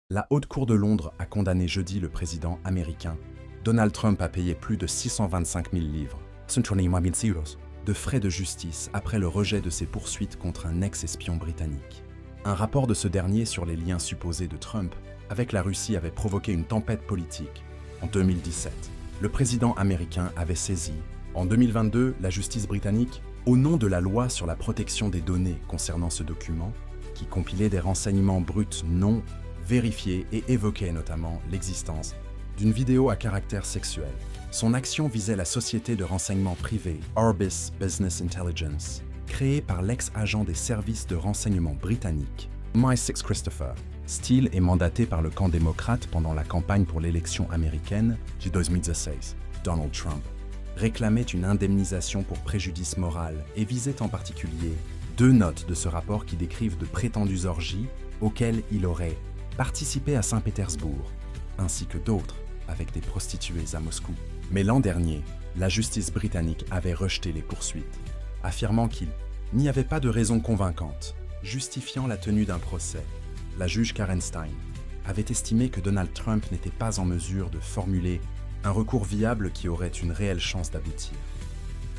La Haute Cour de Londres a condamné jeudi le président américain Donald Trump à payer plus de 625 000 livres de frais de justice après le rejet de ses poursuites contre un ex-espion britannique. Un rapport de ce dernier sur les liens supposés de Trump avec la Russie avait provoqué une tempête politique. En 2017, le président américain avait saisi, en 2022, la justice britannique, au nom de la loi sur la protection des données concernant ce document, qui compilait des renseignements bruts non vérifiés et évoquait notamment l'existence d'une vidéo à caractère sexuel. Son action visait la société de renseignement privé Orbis Business Intelligence, créée par l'ex-agent des services de renseignement britanniques MI6 Christopher. Steele est mandaté par le camp démocrate pendant la campagne pour l'élection américaine de 2016. Donald Trump réclamait une indemnisation pour préjudice moral et visait en particulier deux notes de ce rapport qui décrivent de prétendues orgies auxquelles il aurait participé à Saint-Pétersbourg, ainsi que d'autres avec des prostituées à Moscou. Mais l'an dernier, la justice britannique avait rejeté les poursuites, affirmant qu'il n'y avait pas de raison convaincante justifiant la tenue d'un procès. La juge Karen Stein avait estimé que Donald Trump n'était pas en mesure de formuler un recours viable qui aurait une réelle chance d'aboutir,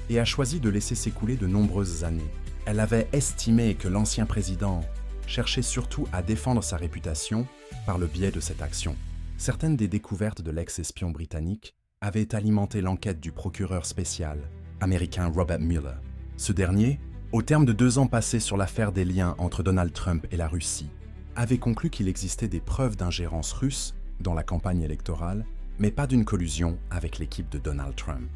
et a choisi de laisser s'écouler de nombreuses années. Elle avait estimé que l'ancien président cherchait surtout à défendre sa réputation par le biais de cette action. Certaines des découvertes de l'ex-espion britannique avaient alimenté l'enquête du procureur spécial américain Robert Mueller. Ce dernier, au terme de 2 ans passés sur l'affaire des liens entre Donald Trump et la Russie, avait conclu qu'il existait des preuves d'ingérence russe dans la campagne électorale, mais pas d'une collusion avec l'équipe de Donald Trump.